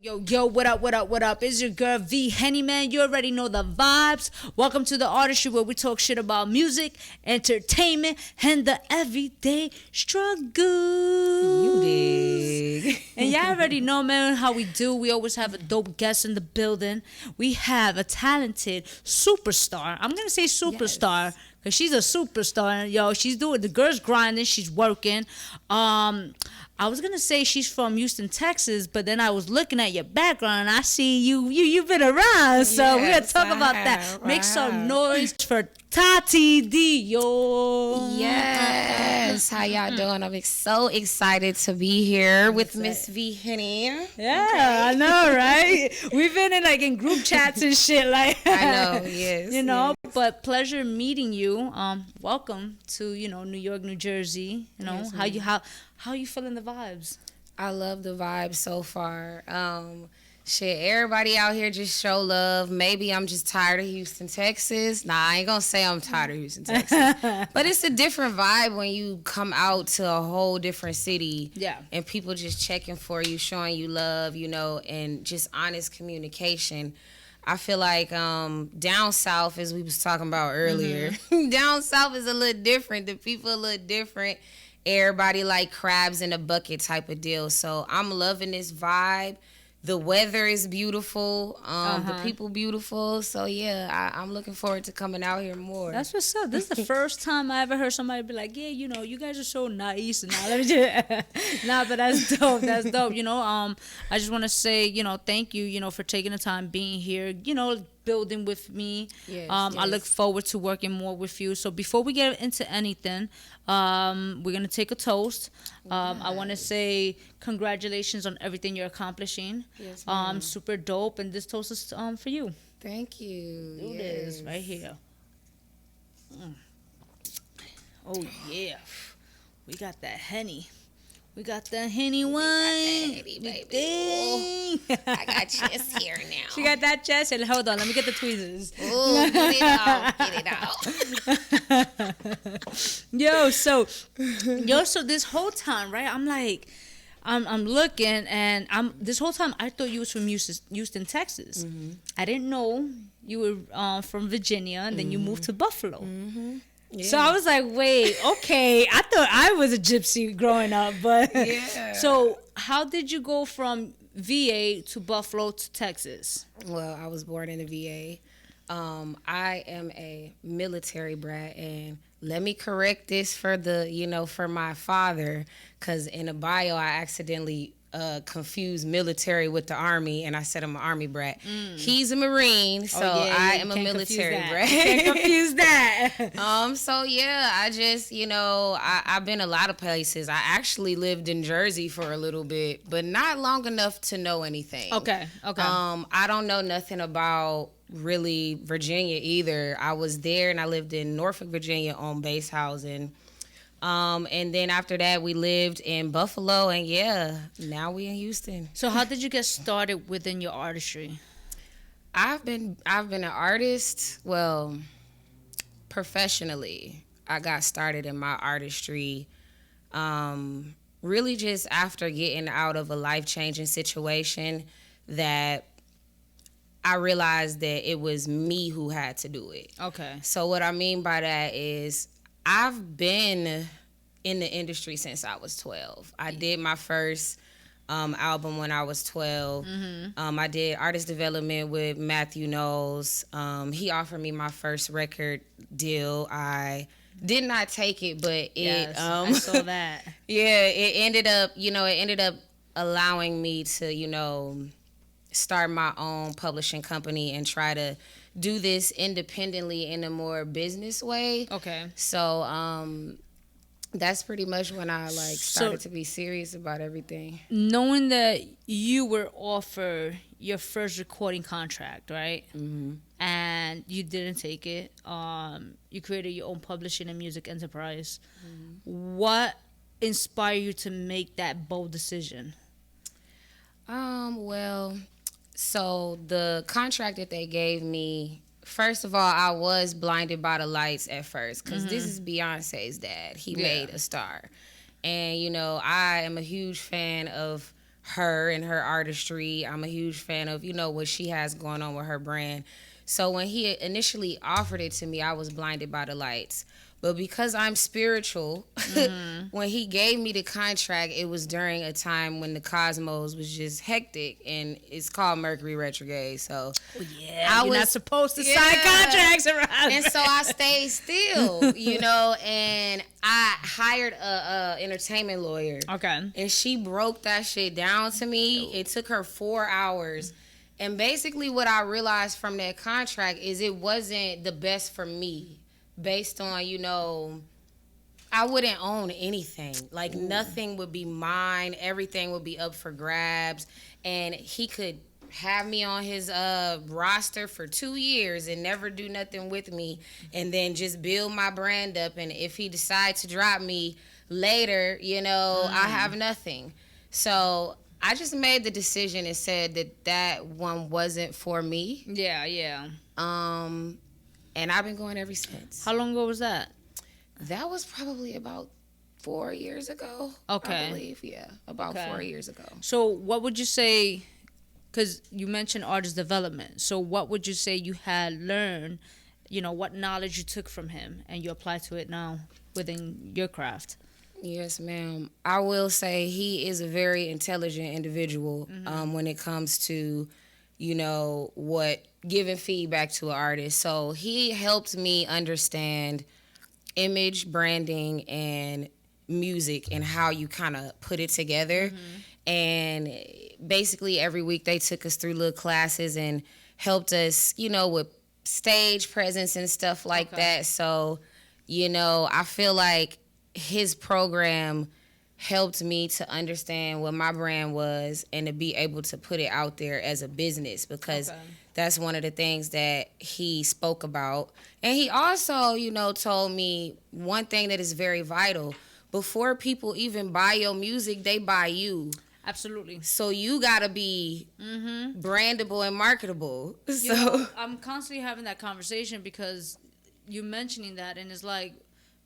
Yo, what up, what up, what up? It's your girl V-Henny, man. You already know the vibes. Welcome to the Artistry, where we talk shit about music, entertainment, and the everyday struggle. You dig. And y'all already know, man, how we do. We always have a dope guest in the building. We have a talented superstar. I'm going to say superstar. Yes. Cause she's a superstar, yo. She's doing the girl's grinding. She's working. I was gonna say she's from Houston, Texas, but then I was looking at your background and I see you've been around. So we're gonna talk about that. Make some noise for Tat Dior. Yes. How y'all doing? I'm so excited to be here with Miss V-Henny. Yeah, okay. I know, right? We've been in group chats and shit like. I know, yes. You know, yes. But pleasure meeting you. Welcome to New York, New Jersey. Yes, how you feeling the vibes? I love the vibes so far. Shit, everybody out here just show love. Maybe I'm just tired of Houston, Texas. Nah, I ain't gonna say I'm tired of Houston, Texas. But it's a different vibe when you come out to a whole different city. Yeah. And people just checking for you, showing you love, and just honest communication. I feel like down south, as we was talking about earlier, down south is a little different. The people a little different. Everybody like crabs in a bucket type of deal. So I'm loving this vibe. The weather is beautiful. The people beautiful. So yeah, I'm looking forward to coming out here more. That's what's up. This is the first time I ever heard somebody be like, yeah, you guys are so nice. And let me just nah, but that's dope. That's dope. I just want to say, thank you, for taking the time being here, building with me. Yes, I look forward to working more with you. So before we get into anything, we're going to take a toast. I want to say congratulations on everything you're accomplishing. Yes, super dope. And this toast is for you. Thank you. Do this right here. Oh, yeah. We got that Henny. We got the Henny wine. Henny, baby. I got chest here now. She got that chest. And hold on, let me get the tweezers. Ooh, get it out. Yo, so this whole time, right? I'm like, I'm looking, and this whole time I thought you was from Houston, Texas. I didn't know you were from Virginia, and then you moved to Buffalo. Yeah. So I was like, wait, okay. I thought I was a gypsy growing up, but yeah. So how did you go from VA to Buffalo to Texas? Well, I was born in the VA. I am a military brat, and let me correct this for for my father, because in a bio I accidentally confused military with the Army, and I said I'm an Army brat. He's a Marine, so I am a military brat. Can't confuse that. So yeah, I just I've been a lot of places. I actually lived in Jersey for a little bit, but not long enough to know anything. Okay. I don't know nothing about really Virginia either. I was there and I lived in Norfolk, Virginia on base housing. And then after that, we lived in Buffalo, and now we in Houston. So how did you get started within your artistry? I've been an artist, well, professionally. I got started in my artistry, really just after getting out of a life-changing situation that I realized that it was me who had to do it. Okay. So what I mean by that is, I've been in the industry since I was 12. I did my first album when I was 12. I did artist development with Mathew Knowles. He offered me my first record deal. I did not take it, but I saw that. Yeah, it ended up allowing me to, start my own publishing company and try to do this independently in a more business way. Okay. So that's pretty much when I started to be serious about everything. Knowing that you were offered your first recording contract, right? And you didn't take it. You created your own publishing and music enterprise. What inspired you to make that bold decision? Well, so the contract that they gave me, first of all, I was blinded by the lights at first, because this is Beyonce's dad. He made a star. And, I am a huge fan of her and her artistry. I'm a huge fan of, what she has going on with her brand. So when he initially offered it to me, I was blinded by the lights. But because I'm spiritual, when he gave me the contract, it was during a time when the cosmos was just hectic, and it's called Mercury retrograde. So you're not supposed to sign contracts around. And so I stayed still, and I hired a entertainment lawyer. Okay. And she broke that shit down to me. It took her 4 hours. And basically what I realized from that contract is it wasn't the best for me. Based on, I wouldn't own anything. Like, nothing would be mine. Everything would be up for grabs. And he could have me on his roster for 2 years and never do nothing with me, and then just build my brand up. And if he decides to drop me later, I have nothing. So I just made the decision and said that one wasn't for me. Yeah. And I've been going ever since. How long ago was that? That was probably about 4 years ago. Okay. I believe, about 4 years ago. So what would you say, because you mentioned artist development, so what would you say you had learned, what knowledge you took from him and you apply to it now within your craft? Yes, ma'am. I will say he is a very intelligent individual when it comes to, what giving feedback to an artist. So he helped me understand image, branding, and music and how you kind of put it together. And basically every week they took us through little classes and helped us, with stage presence and stuff like that. So, I feel like his program helped me to understand what my brand was and to be able to put it out there as a business, because that's one of the things that he spoke about. And he also, told me one thing that is very vital. Before people even buy your music, they buy you. Absolutely. So you got to be brandable and marketable. So I'm constantly having that conversation because you mentioning that, and it's like,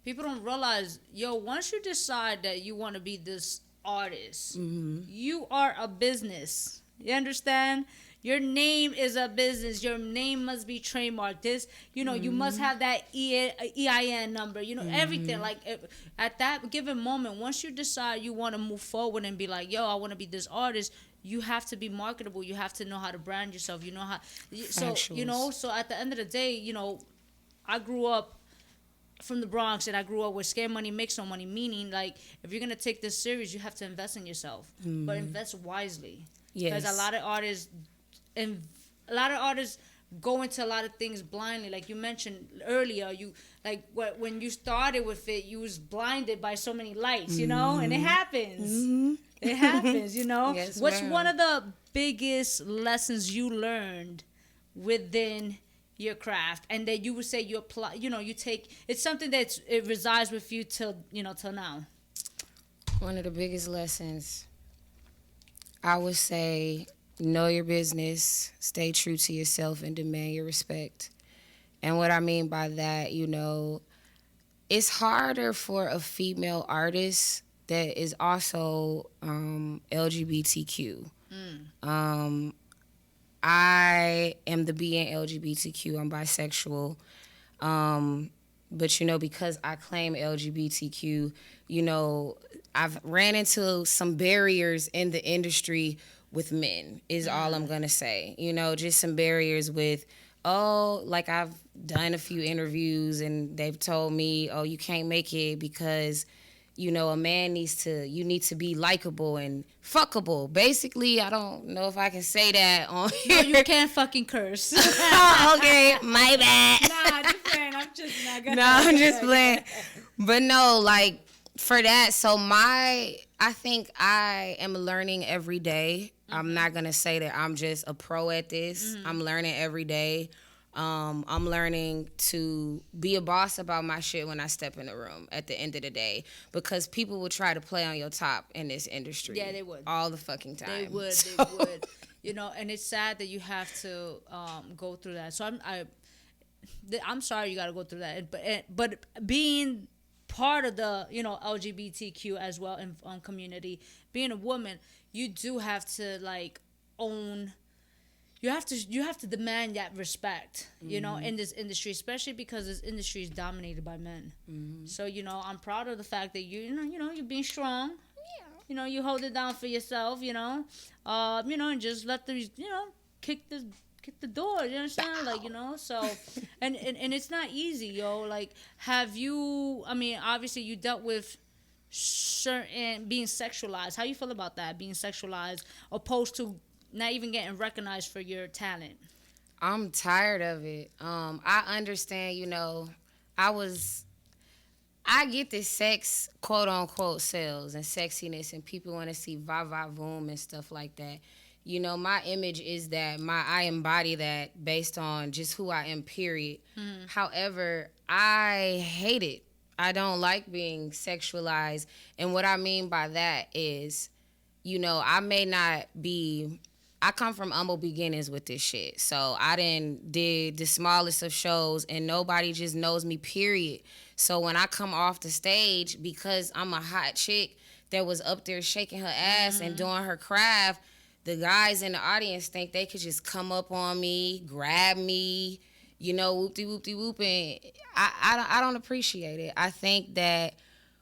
people don't realize, once you decide that you want to be this artist, you are a business. You understand? Your name is a business. Your name must be trademarked. This, you must have that EIN number, everything. Like, at that given moment, once you decide you want to move forward and be like, I want to be this artist, you have to be marketable. You have to know how to brand yourself. You know how. So, so at the end of the day, I grew up from the Bronx, and I grew up with Scare Money Makes No Money, meaning, like, if you're gonna take this serious, you have to invest in yourself, but invest wisely. Because a lot of artists go into a lot of things blindly. Like you mentioned earlier, when you started with it, you was blinded by so many lights, and it happens. It happens, Yes, What's ma'am. one of the biggest lessons you learned within your craft, and that you would say you apply, you take, it's something that it resides with you till now? One of the biggest lessons, I would say, know your business, stay true to yourself, and demand your respect. And what I mean by that, it's harder for a female artist that is also LGBTQ. I am the B in LGBTQ. I'm bisexual. But, because I claim LGBTQ, I've ran into some barriers in the industry with men, is all I'm going to say. Just some barriers with, I've done a few interviews and they've told me, you can't make it because, a man you need to be likable and fuckable. Basically, I don't know if I can say that on here. No, you can't fucking curse. Okay, my bad. Nah, just playing. I'm just not gonna. No, I'm just playing. But no, for that, so I think I am learning every day. I'm not going to say that I'm just a pro at this. I'm learning every day. I'm learning to be a boss about my shit when I step in the room at the end of the day, because people will try to play on your top in this industry. Yeah, they would. All the fucking time. They would. And it's sad that you have to go through that. So I'm sorry you got to go through that. But being part of the, you know, LGBTQ as well in community, being a woman, you do have to like own. You have to demand that respect, you know, in this industry, especially because this industry is dominated by men. So, you know, I'm proud of the fact that you're being strong. Yeah. You know, you hold it down for yourself, you know, and just let them, you know, kick the door. You understand? Like, you know, so and it's not easy, yo. Like, have you? I mean, obviously, you dealt with certain being sexualized. How you feel about that? Being sexualized, opposed to not even getting recognized for your talent. I'm tired of it. I understand, you know, I get this sex, quote unquote, sales and sexiness, and people want to see va va voom and stuff like that. You know, my image is that I embody that based on just who I am, period. However, I hate it. I don't like being sexualized. And what I mean by that is, you know, I come from humble beginnings with this shit. So I did the smallest of shows and nobody just knows me, period. So when I come off the stage, because I'm a hot chick that was up there shaking her ass and doing her craft, the guys in the audience think they could just come up on me, grab me, you know, whoop-de-whoop-de-whoop. And I don't appreciate it. I think that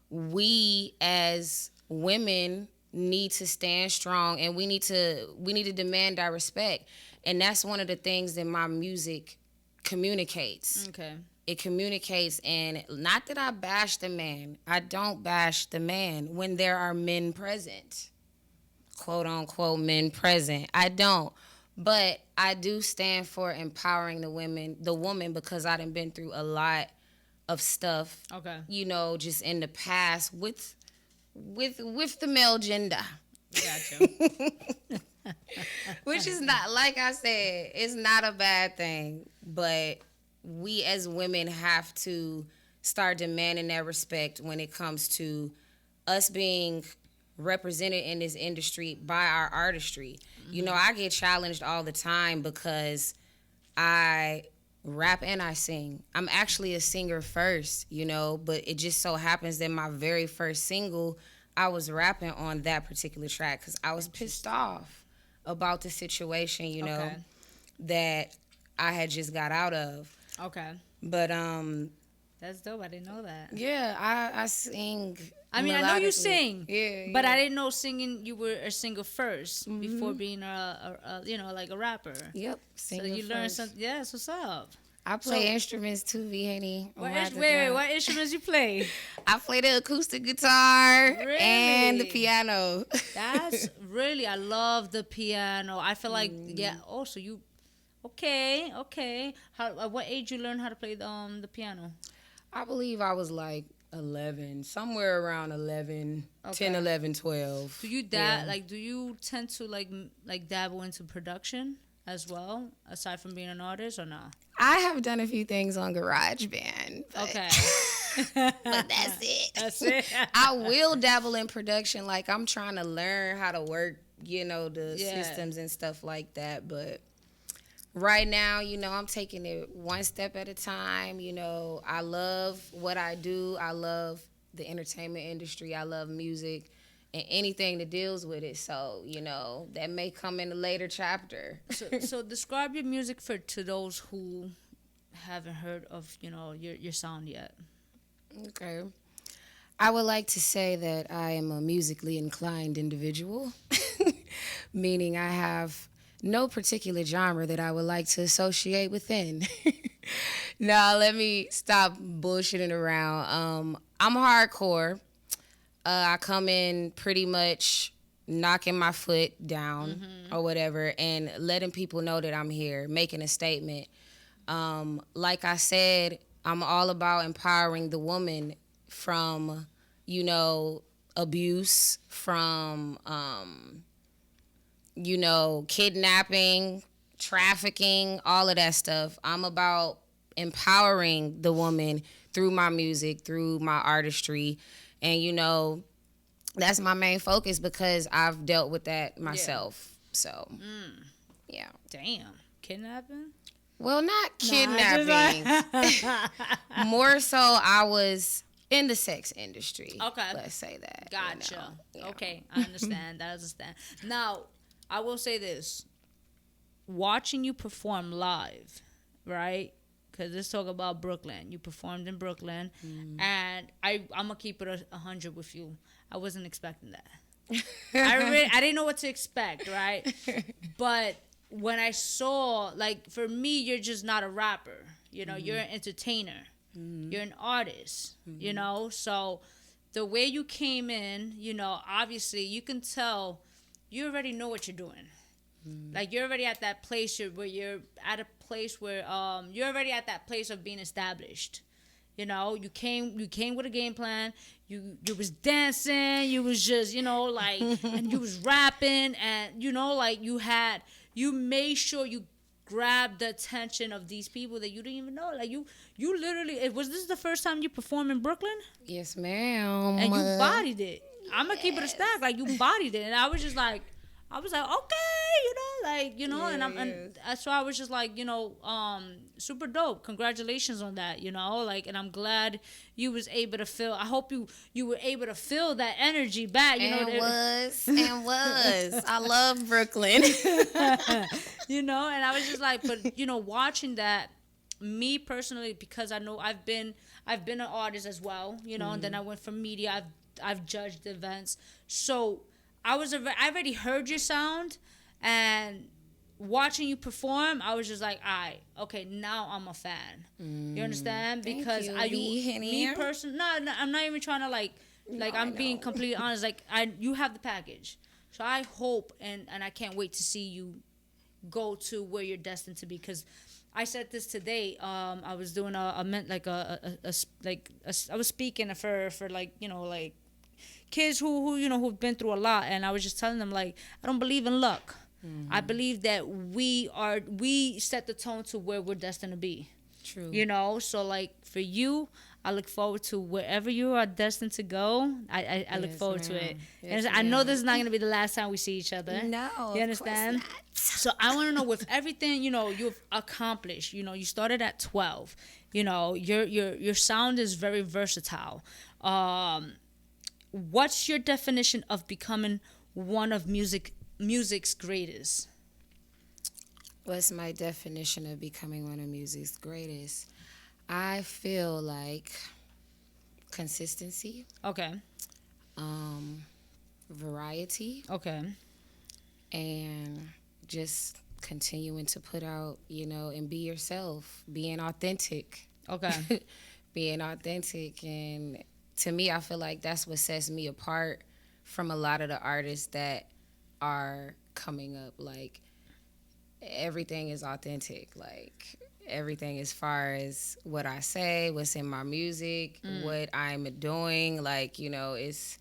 we as women need to stand strong, and we need to demand our respect. And that's one of the things that my music communicates. Okay. It communicates, and not that I bash the man. I don't bash the man when there are men present. Quote unquote men present. I don't. But I do stand for empowering the woman, because I done been through a lot of stuff. Okay. You know, just in the past with the male gender. Gotcha. Which is not, like I said, it's not a bad thing. But we as women have to start demanding that respect when it comes to us being represented in this industry by our artistry. You know, I get challenged all the time because I rap and I sing. I'm actually a singer first, you know, but it just so happens that my very first single, I was rapping on that particular track because I was pissed off about the situation, you know, that I had just got out of. Okay. But that's dope. I didn't know that. Yeah, I sing. I mean, I know you sing. Yeah. But I didn't know singing. You were a singer first before being a you know, like a rapper. Yep. So you learned something. Yes. What's up? I play instruments too, V-Henny. Wait, what instruments you play? I play the acoustic guitar and the piano. That's really, I love the piano. I feel like, so you, okay. How? At what age you learn how to play the piano? I believe I was like 11, somewhere around 11, 10, 11, 12. Do you do you tend to like dabble into production as well, aside from being an artist, or not? I have done a few things on GarageBand. Okay. But that's it. That's it. I will dabble in production. Like, I'm trying to learn how to work, you know, the systems and stuff like that. But right now, you know, I'm taking it one step at a time. You know, I love what I do. I love the entertainment industry. I love music and anything that deals with it. So, you know, that may come in a later chapter. So describe your music to those who haven't heard of, you know, your sound yet. Okay. I would like to say that I am a musically inclined individual, meaning I have no particular genre that I would like to associate within. Now, let me stop bullshitting around. I'm hardcore. I come in pretty much knocking my foot down or whatever and letting people know that I'm here, making a statement. Like I said, I'm all about empowering the woman from, you know, abuse, from, you know, kidnapping, trafficking, all of that stuff. I'm about empowering the woman through my music, through my artistry. And, you know, that's my main focus because I've dealt with that myself. So, yeah. Damn. Kidnapping? Well, not kidnapping. More so, I was in the sex industry. Okay. Let's say that. Gotcha. You know. Okay, I understand. I understand. Now, I will say this. Watching you perform live, right? Because let's talk about Brooklyn. You performed in Brooklyn, and I'm going to keep it 100 with you. I wasn't expecting that. I didn't know what to expect, right? But when I saw, like, for me, you're just not a rapper. You know, you're an entertainer. You're an artist, you know? So the way you came in, you know, obviously you can tell you already know what you're doing. Like, you're already at that place where you're at a place where you're already at that place of being established. You know, you came with a game plan. You was dancing. You was just, you know, like, and you was rapping, and, you know, like, you made sure you grabbed the attention of these people that you didn't even know. Like, you literally, was this the first time you performed in Brooklyn? Yes, ma'am. And you bodied it. I'm gonna keep it a stack. Like, you bodied it, and I was like, okay, you know, like, you know, and that's why I was just like, you know, super dope. Congratulations on that, you know, like, and I'm glad you was able to feel. I hope you were able to feel that energy back. You know, was. I love Brooklyn. You know, and I was just like, but, you know, watching that, me personally, because I know I've been an artist as well, you know, and then I went from media. I've judged events, so I already heard your sound, and watching you perform, I was just like, all right, okay, now I'm a fan. You understand? Because me personally, no, I'm not even trying to like I'm being completely honest. Like, you have the package, so I hope and I can't wait to see you go to where you're destined to be. Because I said this today. I was doing I was speaking for like, you know, like, kids who you know, who've been through a lot, and I was just telling them, like, I don't believe in luck. I believe that we set the tone to where we're destined to be. True. You know, so, like, for you, I look forward to wherever you are destined to go. I look forward to it. Yes, and I know this is not going to be the last time we see each other. No, you understand? Of course not. So I want to know, with everything, you know, you've accomplished. You know, you started at 12. You know, your sound is very versatile. What's your definition of becoming one of music's greatest? What's my definition of becoming one of music's greatest? I feel like consistency. Okay. Variety. Okay. And just continuing to put out, you know, and be yourself, being authentic. Okay. Being authentic. And to me, I feel like that's what sets me apart from a lot of the artists that are coming up. Like, everything is authentic. Like, everything as far as what I say, what's in my music, what I'm doing. Like, you know, it's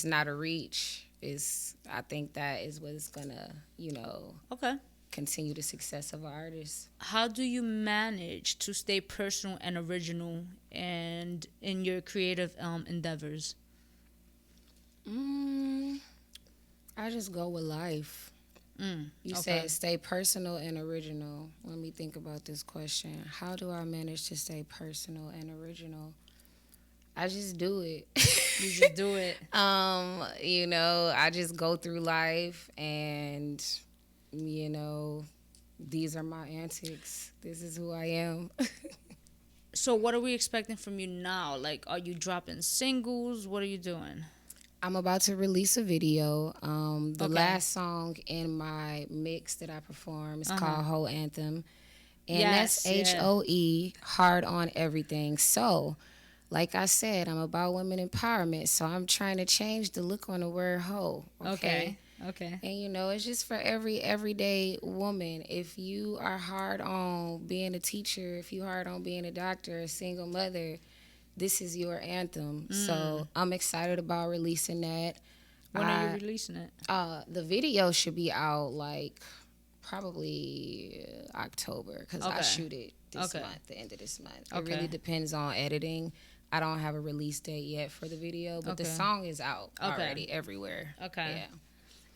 not a reach. I think that is what's gonna, you know, continue the success of an artist. How do you manage to stay personal and original and in your creative endeavors? I just go with life. You said stay personal and original. Let me think about this question. How do I manage to stay personal and original? I just do it. You just do it. You know, I just go through life, and, you know, these are my antics. This is who I am. So what are we expecting from you now? Like, are you dropping singles? What are you doing? I'm about to release a video. The last song in my mix that I perform is called Whole Anthem. And that's HOE, Hard on Everything. So, like I said, I'm about women empowerment. So I'm trying to change the look on the word hoe. Okay. And, you know, it's just for every everyday woman. If you are hard on being a teacher, if you hard on being a doctor, a single mother, this is your anthem. So I'm excited about releasing that. When are you releasing it? The video should be out like probably October, because I shoot it this month, the end of this month. It really depends on editing. I don't have a release date yet for the video, but the song is out already everywhere. Okay.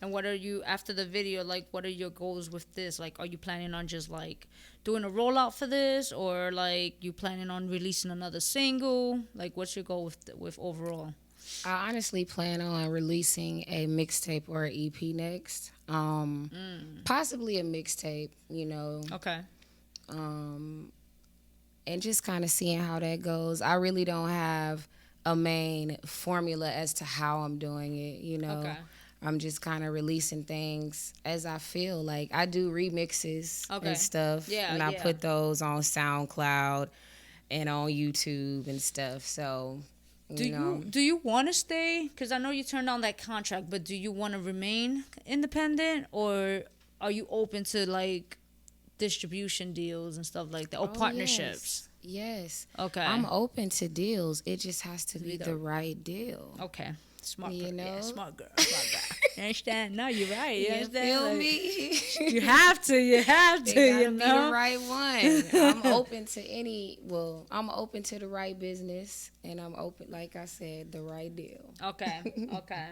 Yeah. And what are you after the video? Like, what are your goals with this? Like, are you planning on just like doing a rollout for this, or like you planning on releasing another single? Like, what's your goal with overall? I honestly plan on releasing a mixtape or an EP next. Possibly a mixtape, you know. Okay. And just kind of seeing how that goes. I really don't have a main formula as to how I'm doing it, you know. Okay. I'm just kind of releasing things as I feel. Like, I do remixes and stuff. Yeah, and I put those on SoundCloud and on YouTube and stuff. So, do you want to stay? Because I know you turned on that contract, but do you want to remain independent, or are you open to like distribution deals and stuff like that, or partnerships? Yes. Okay. I'm open to deals. It just has to be the right deal. Okay. Smart girl. You know? Yeah, smart girl. Smart girl. You understand? No, you're right. You feel like, me? You have to. You have to. You know? Be the right one. I'm open to I'm open to the right business, and I'm open, like I said, the right deal. Okay. Okay.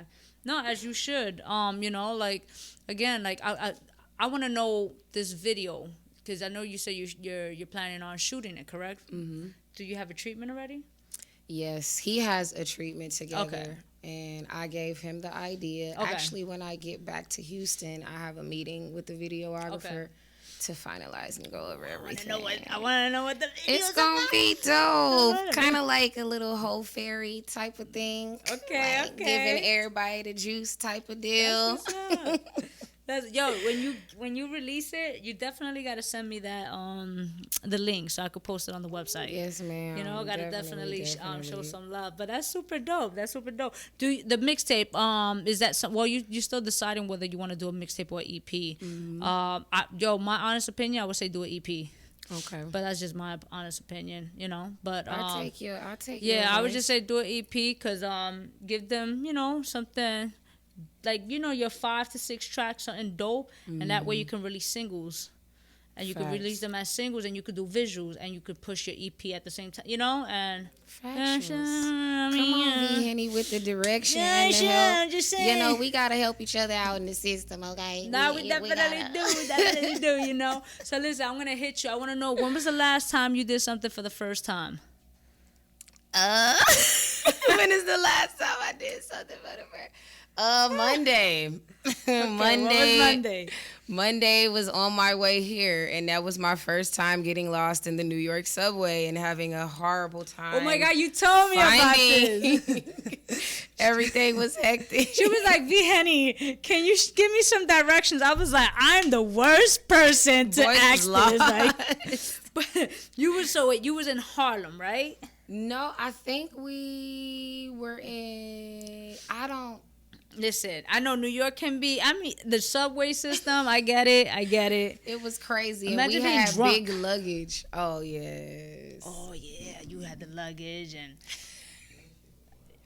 No, as you should. You know, like, again, like I want to know this video, because I know you said you're planning on shooting it, correct? Mm-hmm. Do you have a treatment already? Yes, he has a treatment together. Okay. And I gave him the idea. Okay. Actually, when I get back to Houston, I have a meeting with the videographer to finalize and go over everything. I want to know what the video's It's going to be dope. Kind of like a little whole fairy type of thing. Okay, like giving everybody the juice type of deal. Yo, when you release it, you definitely gotta send me that the link so I could post it on the website. Yes, ma'am. You know, gotta definitely show some love. But that's super dope. That's super dope. The mixtape is that well, you still deciding whether you want to do a mixtape or EP. Mm-hmm. My honest opinion, I would say do an EP. Okay. But that's just my honest opinion, you know. But I'll take your I would just say do an EP, because give them, you know, something. Like, you know, your 5 to 6 tracks, something dope, and that way you can release singles, and you can release them as singles, and you could do visuals, and you could push your EP at the same time, you know. And come on, V-Henny, with the direction. Yeah, I'm just saying. You know, we gotta help each other out in the system, okay? No, we definitely do. We definitely do. You know. So listen, I'm gonna hit you. I want to know, when was the last time you did something for the first time? When is the last time I did something for the first? Monday. Okay, what was Monday? Monday was on my way here, and that was my first time getting lost in the New York subway and having a horrible time. Oh my God, you told me about this. Everything was hectic. She was like, V-Henny, can you give me some directions? I was like, I'm the worst person to ask this. Like, but you was in Harlem, right? No, I think we were in. Listen, I know New York can be. I mean, the subway system. I get it. It was crazy. Imagine and we being had drunk. big luggage. Oh yes. Oh yeah, you had the luggage, and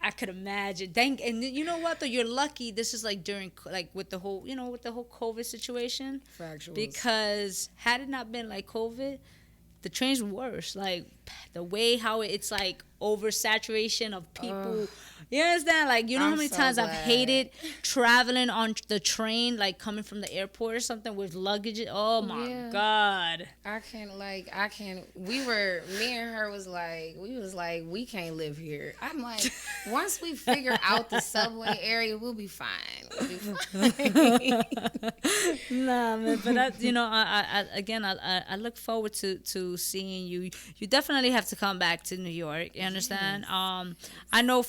I could imagine. And you know what? Though you're lucky. This is like during with the whole COVID situation. Factuals. Because had it not been like COVID, the trains were worse. Like the way how it's like oversaturation of people. You understand? Like, you know how many times I've hated traveling on the train, like coming from the airport or something with luggage. Oh my God. I can't. Me and her was like, we can't live here. I'm like, once we figure out the subway area, we'll be fine. Nah, man. But I look forward to seeing you. You definitely have to come back to New York. You understand? Yes. I know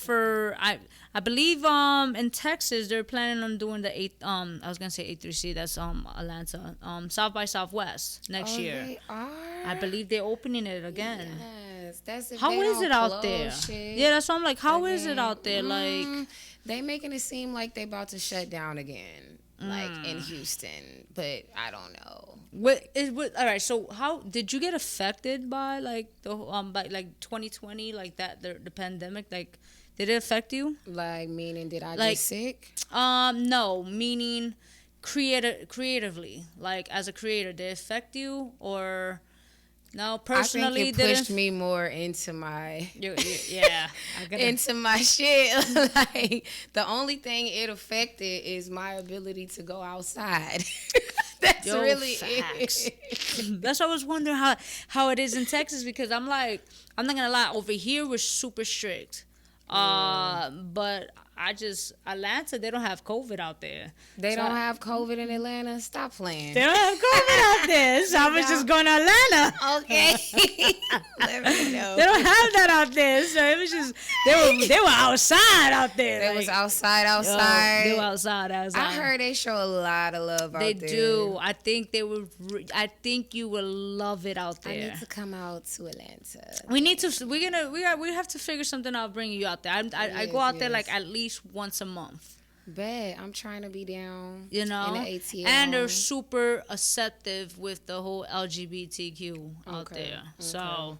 I believe in Texas they're planning on doing the I was gonna say A3C, that's Atlanta, South by Southwest next year. They are? I believe they're opening it again. Yes, that's if how they is don't it out close there? Shit. Yeah, that's what I'm like. How is it out there? Like, they making it seem like they about to shut down again, like in Houston, but I don't know. All right, so how did you get affected by like the by like 2020, like that the pandemic? Like, did it affect you? Like, meaning did I get sick? No, meaning creatively, like as a creator, did it affect you, or No, personally, I think it pushed me more into my yeah, into my shit. Like the only thing it affected is my ability to go outside. That's really facts. it. That's why I was wondering how it is in Texas, because I'm like, I'm not gonna lie, over here we're super strict. But Atlanta, they don't have COVID out there. They don't have COVID in Atlanta? Stop playing. They don't have COVID out there, so I was just going to Atlanta. Okay. Let me know. They don't have that out there, so it was just, they were outside out there. They was outside. They were outside. I heard they show a lot of love out there. They do. I think they would, I think you will love it out there. I need to come out to Atlanta. We have to figure something out, bring you out there. I go out there like at least once a month. Bet. I'm trying to be down. You know, in the ATL. And they're super acceptive with the whole LGBTQ out there. Okay. So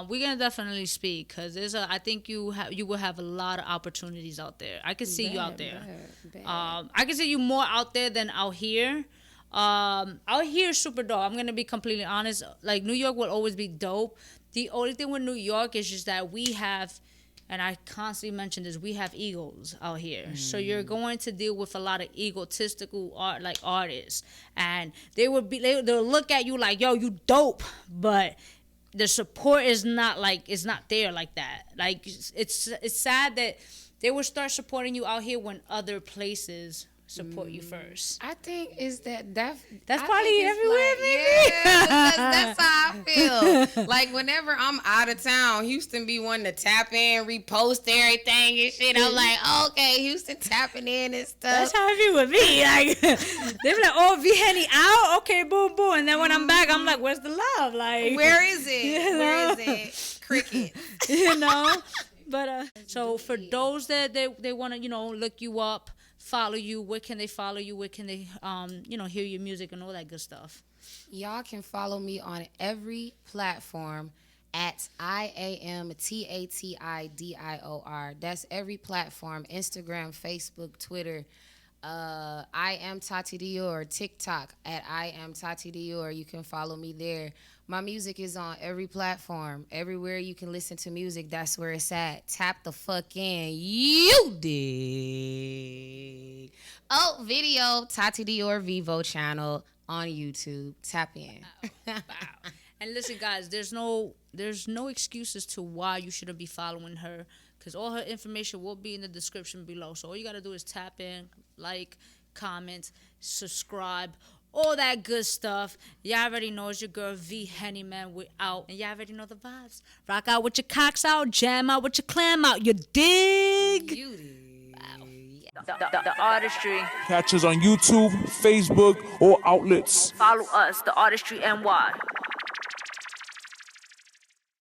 we're gonna definitely speak, because I think you will have a lot of opportunities out there. I can see you out there. I can see you more out there than out here. Out here is super dope. I'm gonna be completely honest. Like, New York will always be dope. The only thing with New York is just that we have, and I constantly mention this, we have egos out here. So you're going to deal with a lot of egotistical artists, and they'll look at you like, yo, you dope, but the support is not there like that. Like, it's sad that they will start supporting you out here when other places support you first. I think that's probably everywhere, maybe. Yeah, that's how I feel. Like, whenever I'm out of town, Houston be wanting to tap in, repost everything and shit. I'm like, okay, Houston tapping in and stuff. That's how it be with me. Like, they be like, oh, V-Henny out? Okay, boom, boom. And then when I'm back, I'm like, where's the love? Like, where is it? You know? Where is it? Cricket. You know? But, so for those that they want to, look you up, follow you, where can they follow you? Where can they, hear your music and all that good stuff? Y'all can follow me on every platform at IAMTATIDIOR. That's every platform: Instagram, Facebook, Twitter. I am Tati Dior. TikTok at I am Tati Dior. You can follow me there. My music is on every platform. Everywhere you can listen to music, that's where it's at. Tap the fuck in. You dig. Oh, video, Tati Dior Vivo channel on YouTube. Tap in. Wow. And listen, guys, there's no excuses to why you shouldn't be following her, because all her information will be in the description below. So all you got to do is tap in, like, comment, subscribe, all that good stuff. Y'all already know it's your girl V-Henny, man. We're out. And y'all already know the vibes. Rock out with your cocks out. Jam out with your clam out. You dig? Wow. The Artistry. Catch us on YouTube, Facebook, or outlets. Follow us, The Artistry NY.